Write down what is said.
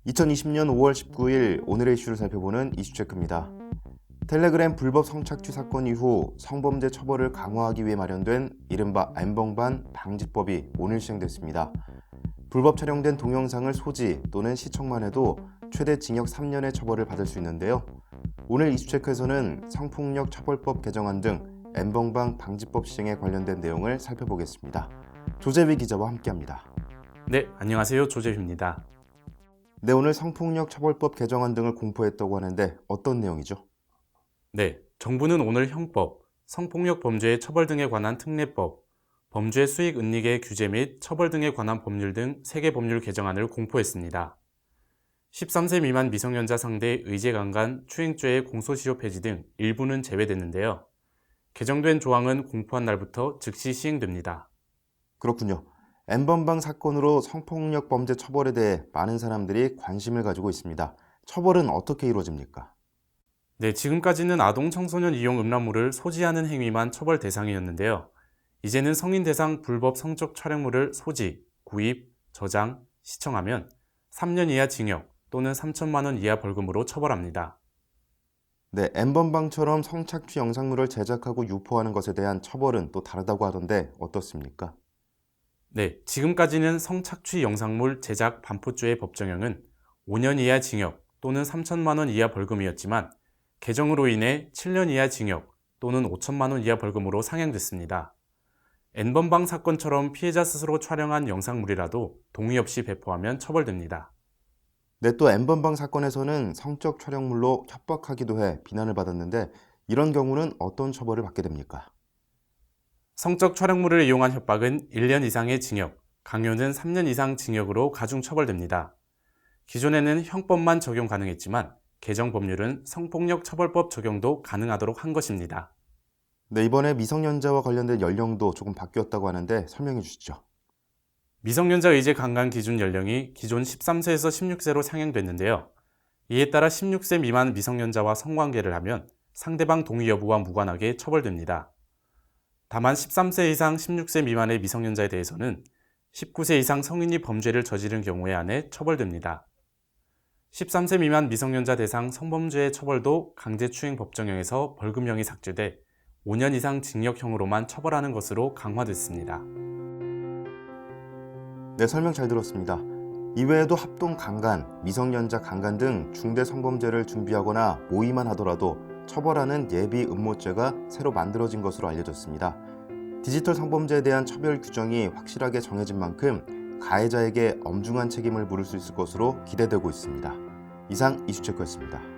2020년 5월 19일 오늘의 이슈를 살펴보는 이슈체크입니다. 텔레그램 불법 성착취 사건 이후 성범죄 처벌을 강화하기 위해 마련된 이른바 N번방 방지법이 오늘 시행됐습니다. 불법 촬영된 동영상을 소지 또는 시청만 해도 최대 징역 3년의 처벌을 받을 수 있는데요. 오늘 이슈체크에서는 성폭력 처벌법 개정안 등 N번방 방지법 시행에 관련된 내용을 살펴보겠습니다. 조재휘 기자와 함께합니다. 네, 안녕하세요. 조재휘입니다. 네, 오늘 성폭력 처벌법 개정안 등을 공포했다고 하는데 어떤 내용이죠? 네, 정부는 오늘 형법, 성폭력 범죄의 처벌 등에 관한 특례법, 범죄 수익 은닉의 규제 및 처벌 등에 관한 법률 등 3개 법률 개정안을 공포했습니다. 13세 미만 미성년자 상대 의제 강간, 추행죄의 공소시효 폐지 등 일부는 제외됐는데요. 개정된 조항은 공포한 날부터 즉시 시행됩니다. 그렇군요. N번방 사건으로 성폭력 범죄 처벌에 대해 많은 사람들이 관심을 가지고 있습니다. 처벌은 어떻게 이루어집니까? 네, 지금까지는 아동 청소년 이용 음란물을 소지하는 행위만 처벌 대상이었는데요. 이제는 성인 대상 불법 성적 촬영물을 소지, 구입, 저장, 시청하면 3년 이하 징역 또는 3천만 원 이하 벌금으로 처벌합니다. 네, N번방처럼 성착취 영상물을 제작하고 유포하는 것에 대한 처벌은 또 다르다고 하던데 어떻습니까? 네, 지금까지는 성착취 영상물 제작 반포죄의 법정형은 5년 이하 징역 또는 3천만 원 이하 벌금이었지만 개정으로 인해 7년 이하 징역 또는 5천만 원 이하 벌금으로 상향됐습니다. N번방 사건처럼 피해자 스스로 촬영한 영상물이라도 동의 없이 배포하면 처벌됩니다. 네, 또 N번방 사건에서는 성적 촬영물로 협박하기도 해 비난을 받았는데 이런 경우는 어떤 처벌을 받게 됩니까? 성적 촬영물을 이용한 협박은 1년 이상의 징역, 강요는 3년 이상 징역으로 가중 처벌됩니다. 기존에는 형법만 적용 가능했지만 개정 법률은 성폭력 처벌법 적용도 가능하도록 한 것입니다. 네, 이번에 미성년자와 관련된 연령도 조금 바뀌었다고 하는데 설명해 주시죠. 미성년자 의제 강간 기준 연령이 기존 13세에서 16세로 상향됐는데요. 이에 따라 16세 미만 미성년자와 성관계를 하면 상대방 동의 여부와 무관하게 처벌됩니다. 다만 13세 이상 16세 미만의 미성년자에 대해서는 19세 이상 성인이 범죄를 저지른 경우에 한해 처벌됩니다. 13세 미만 미성년자 대상 성범죄의 처벌도 강제추행 법정형에서 벌금형이 삭제돼 5년 이상 징역형으로만 처벌하는 것으로 강화됐습니다. 네, 설명 잘 들었습니다. 이외에도 합동 강간, 미성년자 강간 등 중대 성범죄를 준비하거나 모의만 하더라도 처벌하는 예비 음모죄가 새로 만들어진 것으로 알려졌습니다. 디지털 성범죄에 대한 처벌 규정이 확실하게 정해진 만큼 가해자에게 엄중한 책임을 물을 수 있을 것으로 기대되고 있습니다. 이상 이슈체크였습니다.